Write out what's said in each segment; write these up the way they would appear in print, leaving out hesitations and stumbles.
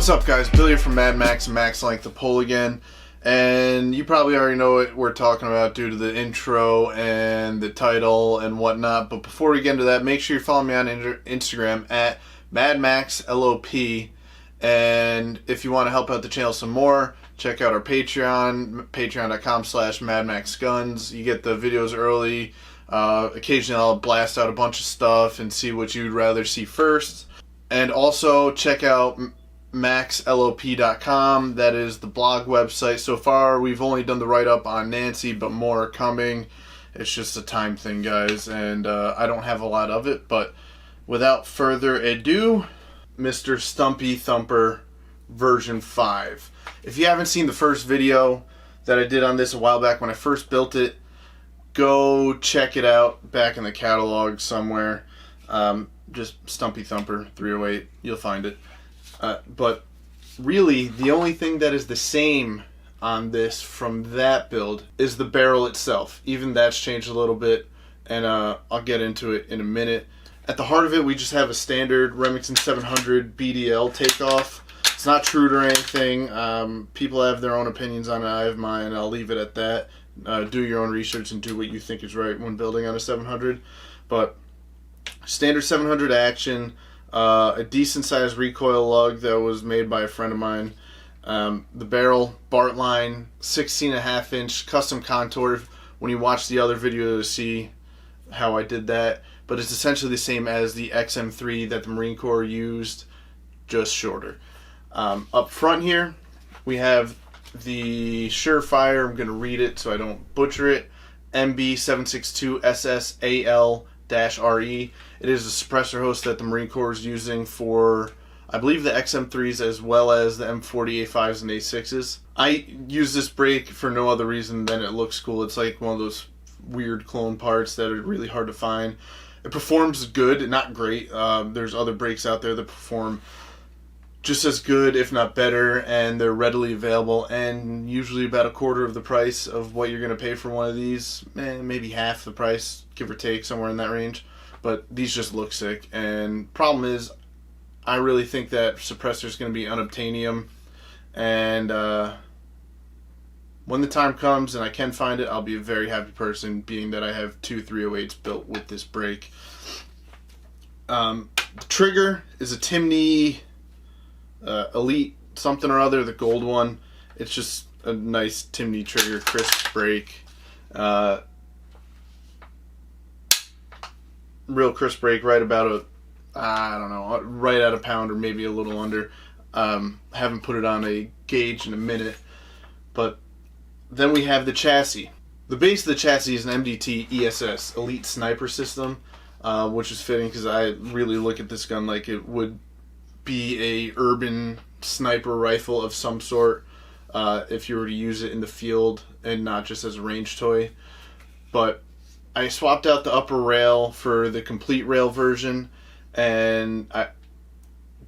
What's up, guys? Bill here from Mad Max and Max Length of Pole again. And you probably already know what we're talking about due to the intro and the title and whatnot. But before we get into that, make sure you follow me on Instagram at MadMaxLOP. And if you want to help out the channel some more, check out our Patreon, patreon.com/MadMaxGuns. You get the videos early. Occasionally I'll blast out a bunch of stuff and see what you'd rather see first. And also check out maxlop.com. That is the blog website. So far we've only done the write-up on Nancy, but more are coming. It's just a time thing, guys, and I don't have a lot of it. But without further ado, Mr. Stumpy Thumper version 5. If you haven't seen the first video that I did on this a while back when I first built it, go check it out back in the catalog somewhere. Just Stumpy Thumper 308, you'll find it. But really, the only thing that is the same on this from that build is the barrel itself. Even that's changed a little bit, and I'll get into it in a minute. At the heart of it, we just have a standard Remington 700 BDL takeoff. It's not true or anything. People have their own opinions on it. I have mine. I'll leave it at that. Do your own research and do what you think is right when building on a 700. But standard 700 action. A decent sized recoil lug that was made by a friend of mine. The barrel, Bartline, 16.5 inch custom contour. When you watch the other video, you'll see how I did that. But it's essentially the same as the XM3 that the Marine Corps used, just shorter. Up front here, we have the Surefire. I'm going to read it so I don't butcher it. MB762SSAL-RE. It is a suppressor host that the Marine Corps is using for, I believe, the XM3s as well as the M40 A5s and A6s. I use this brake for no other reason than it looks cool. It's like one of those weird clone parts that are really hard to find. It performs good, not great. There's other brakes out there that perform just as good, if not better, and they're readily available and usually about a quarter of the price of what you're going to pay for one of these. Maybe half the price, give or take, somewhere in that range. But these just look sick, and problem is, I really think that suppressor is going to be unobtainium, and when the time comes and I can find it, I'll be a very happy person, being that I have two 308s built with this brake. The trigger is a Timney Elite something or other, the gold one. It's just a nice Timney trigger, crisp brake. Real crisp brake, right about I don't know, right at a pound or maybe a little under. Haven't put it on a gauge in a minute. But then we have the chassis. The base of the chassis is an MDT ESS Elite Sniper System, which is fitting because I really look at this gun like it would be a urban sniper rifle of some sort if you were to use it in the field and not just as a range toy. But I swapped out the upper rail for the complete rail version, and I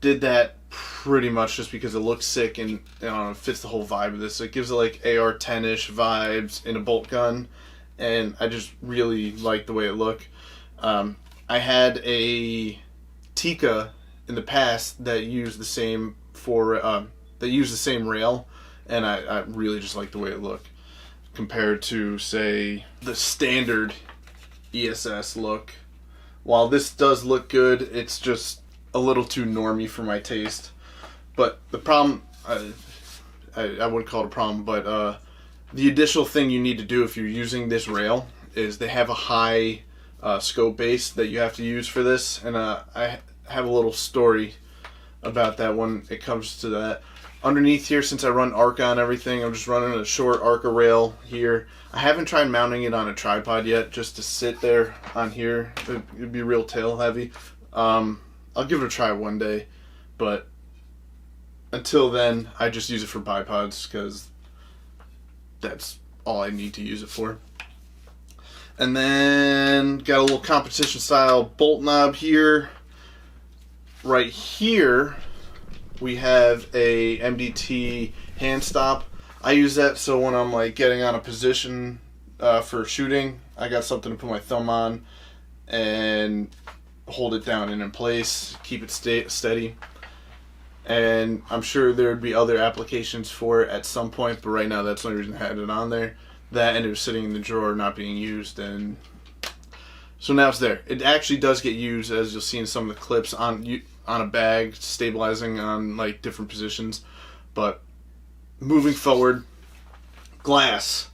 did that pretty much just because it looks sick and I don't know, it fits the whole vibe of this. So it gives it like AR-10-ish vibes in a bolt gun, and I just really like the way it looked. I had a Tika in the past that used the same rail, and I really just like the way it looked compared to, say, the standard ESS look. While this does look good, it's just a little too normie for my taste. But the problem, I wouldn't call it a problem, but the additional thing you need to do if you're using this rail is they have a high scope base that you have to use for this, and I have a little story about that when it comes to that. Underneath here, since I run Arca on everything, I'm just running a short Arca rail here. I haven't tried mounting it on a tripod yet, just to sit there on here. It'd be real tail heavy. I'll give it a try one day, but until then, I just use it for bipods because that's all I need to use it for. And then got a little competition style bolt knob here. Right here we have a MDT hand stop. I use that so when I'm like getting on a position for shooting, I got something to put my thumb on and hold it down and in place, keep it steady. and I'm sure there would be other applications for it at some point, but right now that's the only reason I had it on there. That, and it was sitting in the drawer not being used, and so now it's there. It actually does get used, as you'll see in some of the clips, on a bag, stabilizing on like different positions. But moving forward, glass.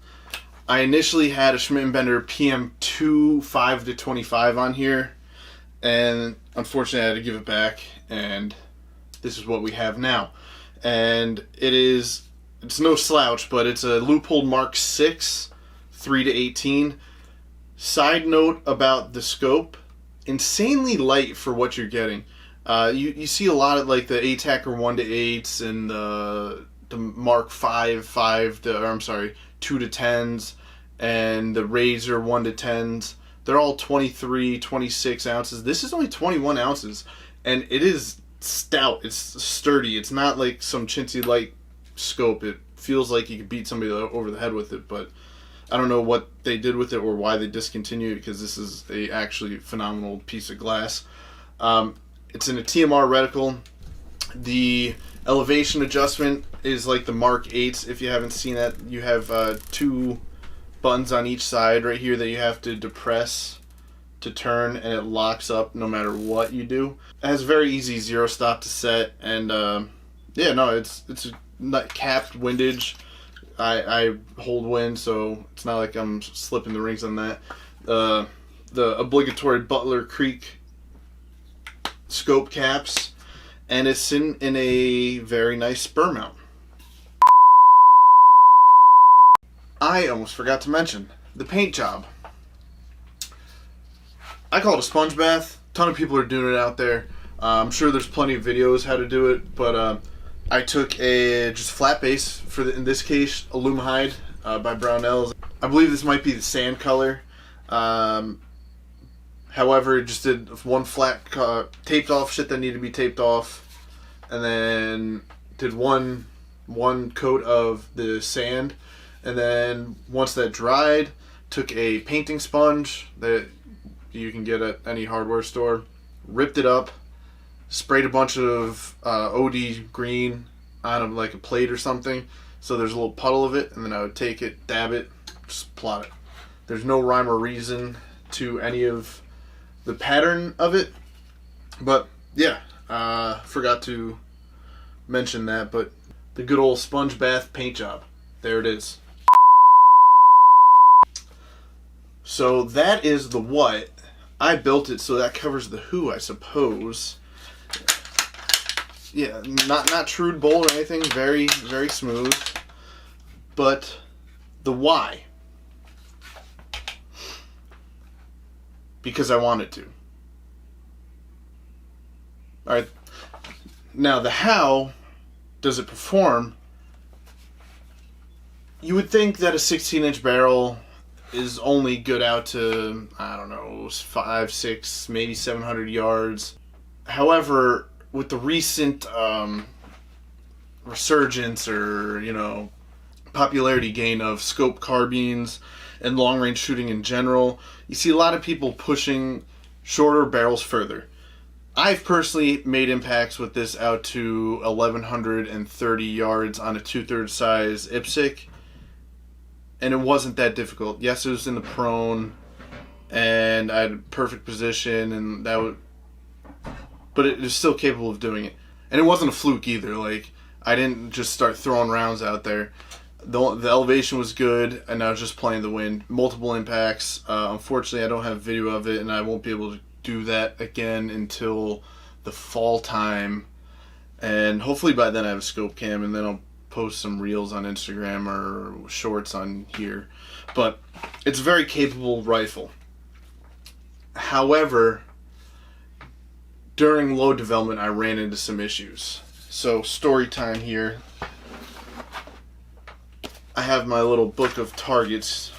I initially had a Schmidt & Bender PM2 5-25 on here, and unfortunately I had to give it back, and this is what we have now. And it's no slouch, but it's a LEUPOLD Mark 6 3-18. Side note about the scope, insanely light for what you're getting. You see a lot of like the ATACR 1-8s and the Mark 2-10s, and the Razor 1-10s. They're all 23, 26 ounces. This is only 21 ounces, and it is stout. It's sturdy. It's not like some chintzy light scope. It feels like you could beat somebody over the head with it, but I don't know what they did with it or why they discontinued it, because this is a actually phenomenal piece of glass. It's in a TMR reticle. The elevation adjustment is like the Mark 8s. If you haven't seen that, you have 2 buttons on each side right here that you have to depress to turn, and it locks up no matter what you do. It has very easy zero stop to set, and yeah, no, it's a capped windage. I hold wind, so it's not like I'm slipping the rings on that. The obligatory Butler Creek scope caps, and it's in a very nice spur mount. I almost forgot to mention the paint job. I call it a sponge bath. A ton of people are doing it out there. I'm sure there's plenty of videos how to do it, but I took a just flat base for in this case Alumahide by Brownells. I believe this might be the sand color. However, just did one flat taped off shit that needed to be taped off, and then did one coat of the sand, and then once that dried, took a painting sponge that you can get at any hardware store, ripped it up, sprayed a bunch of OD green on like a plate or something, so there's a little puddle of it, and then I would take it, dab it, just plot it. There's no rhyme or reason to any of the pattern of it, but yeah, forgot to mention that, but the good old sponge bath paint job, there it is. So that is the what. I built it, so that covers the who, I suppose. Yeah, not trued bowl or anything, very, very smooth. But the why. Because I wanted to. Alright, now the how does it perform? You would think that a 16-inch barrel is only good out to, I don't know, 5, 6, maybe 700 yards. However, with the recent resurgence or, popularity gain of scope carbines and long-range shooting in general, you see a lot of people pushing shorter barrels further. I've personally made impacts with this out to 1,130 yards on a 2/3 size IPSC, and it wasn't that difficult. Yes, it was in the prone, and I had perfect position, and but it was still capable of doing it. And it wasn't a fluke either. Like, I didn't just start throwing rounds out there. The elevation was good, and I was just playing the wind. Multiple impacts. Unfortunately, I don't have video of it, and I won't be able to do that again until the fall time. And hopefully by then I have a scope cam, and then I'll post some reels on Instagram or shorts on here. But it's a very capable rifle. However, during load development, I ran into some issues. So, story time here. I have my little book of targets.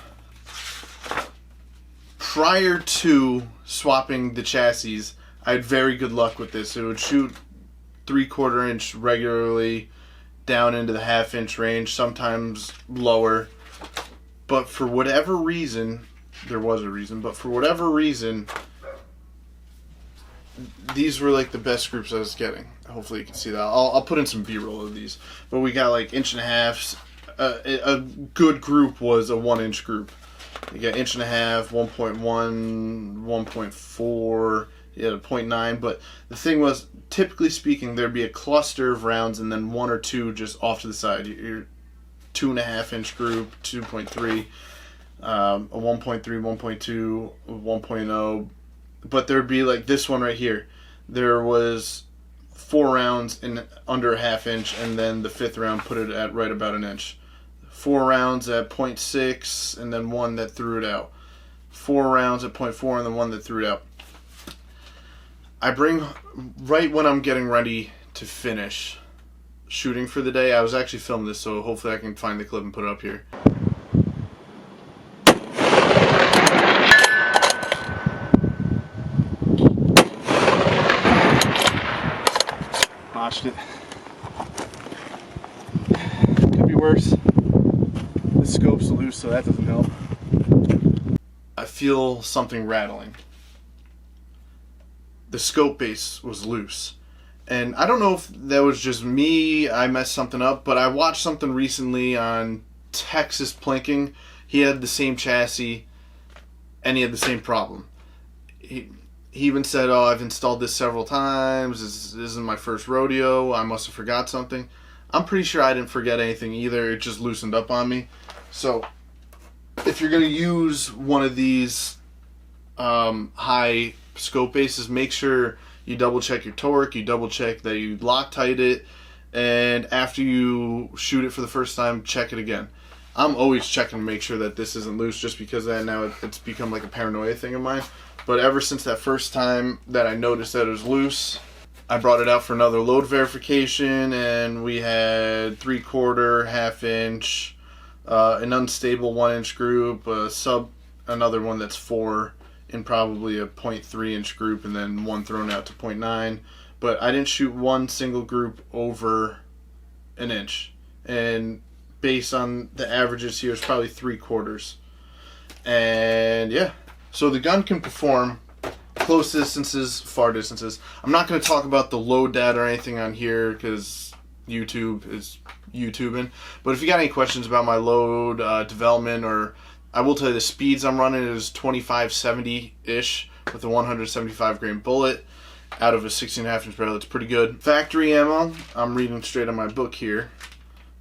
Prior to swapping the chassis, I had very good luck with this. It would shoot 3/4 inch regularly down into the 1/2 inch range, sometimes lower. But for whatever reason, there was a reason, but for whatever reason, these were like the best groups I was getting. hopefully you can see that. I'll put in some B-roll of these. But we got like 1.5 inches. A good group was a 1-inch group. You got 1.5 inches, 1.1, 1.4, you had a 0.9. But the thing was, typically speaking, there'd be a cluster of rounds and then 1 or 2 just off to the side. Your 2.5-inch group, 2.3, a 1.3, 1.2, 1.0. But there'd be like this one right here. There was 4 rounds in under a 1/2 inch, and then the 5th round put it at right about 1 inch. 4 rounds at 0.6, and then 1 that threw it out. 4 rounds at 0.4, and then 1 that threw it out. I bring, right when I'm getting ready to finish shooting for the day, I was actually filming this, so hopefully I can find the clip and put it up here. Botched it. Could be worse. The scope's loose, so that doesn't help. I feel something rattling. The scope base was loose. And I don't know if that was just me, I messed something up, but I watched something recently on Texas Plinking. He had the same chassis, and he had the same problem. He even said, oh, I've installed this several times, this isn't my first rodeo, I must have forgot something. I'm pretty sure I didn't forget anything either, it just loosened up on me. So, if you're going to use one of these high scope bases, make sure you double check your torque, you double check that you Loctite it, and after you shoot it for the first time, check it again. I'm always checking to make sure that this isn't loose, just because that now it's become like a paranoia thing of mine. But ever since that first time that I noticed that it was loose, I brought it out for another load verification, and we had 3/4, 1/2 inch, an unstable 1-inch group, another one that's 4, in probably a 0.3 inch group, and then 1 thrown out to 0.9. But I didn't shoot one single group over 1 inch. And based on the averages here, it's probably 3/4. And yeah, so the gun can perform close distances, far distances. I'm not going to talk about the load data or anything on here because YouTube is YouTubing. But if you got any questions about my load development, or I will tell you the speeds I'm running is 2570-ish with a 175 grain bullet out of a 16.5 inch barrel. It's pretty good. Factory ammo, I'm reading straight on my book here.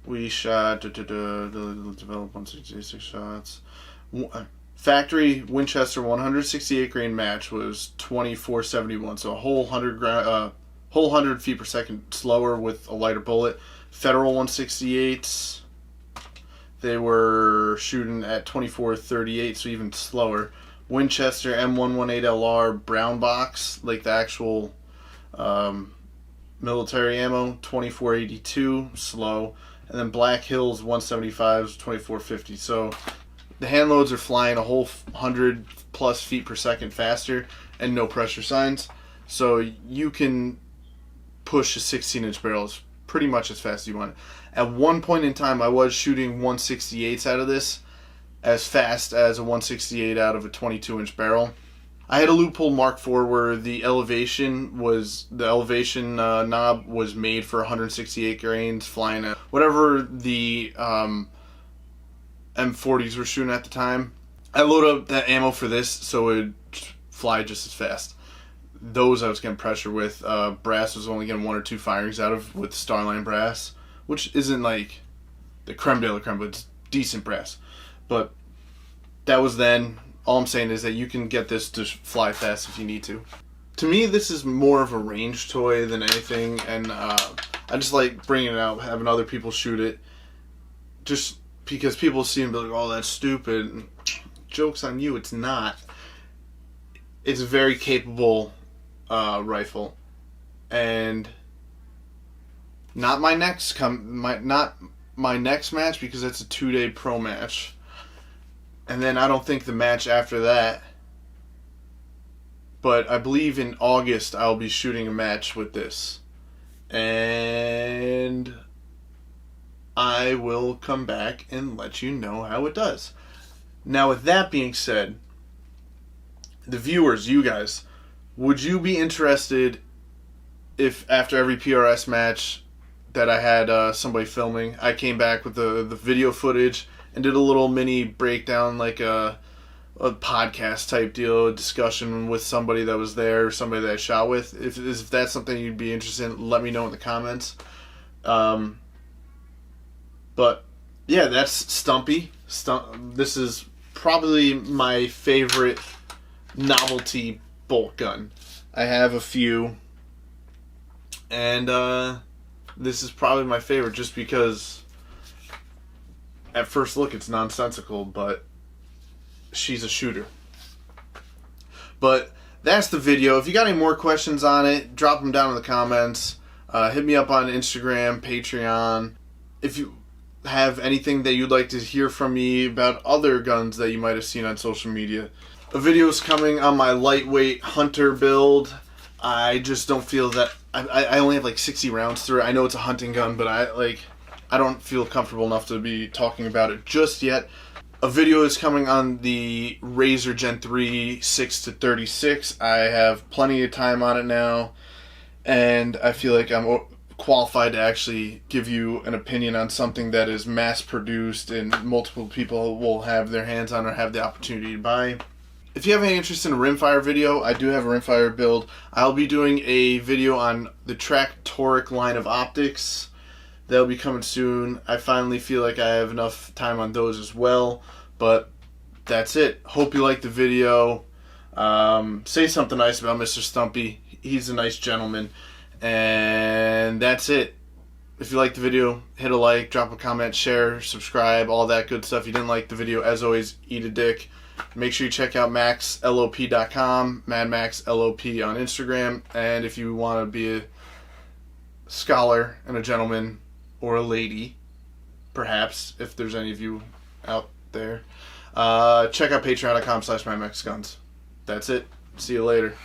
We shot, developed 166 shots. Factory Winchester 168 grain match was 2471, so a whole 100 feet per second slower with a lighter bullet. Federal 168s, they were shooting at 2438, so even slower. Winchester M118LR brown box, like the actual military ammo, 2482, slow. And then Black Hills 175s, 2450. So the hand loads are flying a whole 100 plus feet per second faster, and no pressure signs. So you can push a 16-inch barrel pretty much as fast as you want. At one point in time, I was shooting 168s out of this as fast as a 168 out of a 22-inch barrel. I had a LEUPOLD Mark IV where the elevation knob was made for 168 grains, flying at whatever the M40s were shooting at the time. I loaded up that ammo for this so it would fly just as fast. Those I was getting pressure with. Brass was only getting 1 or 2 firings out of with Starline brass, which isn't like the creme de la creme, but it's decent brass. But that was then. All I'm saying is that you can get this to fly fast if you need to. To me, this is more of a range toy than anything, and I just like bringing it out, having other people shoot it, just because people see it and be like, oh, that's stupid. Joke's on you, it's not. It's a very capable rifle, and not my next match, because it's a 2-day pro match. And then I don't think the match after that. But I believe in August I'll be shooting a match with this. And I will come back and let you know how it does. Now, with that being said, the viewers, you guys, would you be interested if after every PRS match that I had somebody filming, I came back with the video footage and did a little mini breakdown, like a podcast type deal, a discussion with somebody that was there, or somebody that I shot with. If that's something you'd be interested in, let me know in the comments. But yeah, that's Stumpy. This is probably my favorite novelty bolt gun. I have a few, and this is probably my favorite just because at first look it's nonsensical, but she's a shooter. But that's the video. If you got any more questions on it, drop them down in the comments. Hit me up on Instagram, Patreon. If you have anything that you'd like to hear from me about other guns that you might have seen on social media. A video is coming on my lightweight hunter build. I just don't feel that I only have like 60 rounds through it. I know it's a hunting gun, but I don't feel comfortable enough to be talking about it just yet. A video is coming on the Razor Gen 3 6-36. I have plenty of time on it now, and I feel like I'm qualified to actually give you an opinion on something that is mass produced and multiple people will have their hands on or have the opportunity to buy. If you have any interest in a rimfire video, I do have a rimfire build. I'll be doing a video on the Tractoric line of optics. That'll be coming soon. I finally feel like I have enough time on those as well. But that's it. Hope you liked the video. Say something nice about Mr. Stumpy. He's a nice gentleman. And that's it. If you liked the video, hit a like, drop a comment, share, subscribe, all that good stuff. If you didn't like the video, as always, eat a dick. Make sure you check out maxlop.com, MadMaxLOP on Instagram. And if you want to be a scholar and a gentleman, or a lady, perhaps, if there's any of you out there, check out patreon.com/MadMaxGuns. That's it. See you later.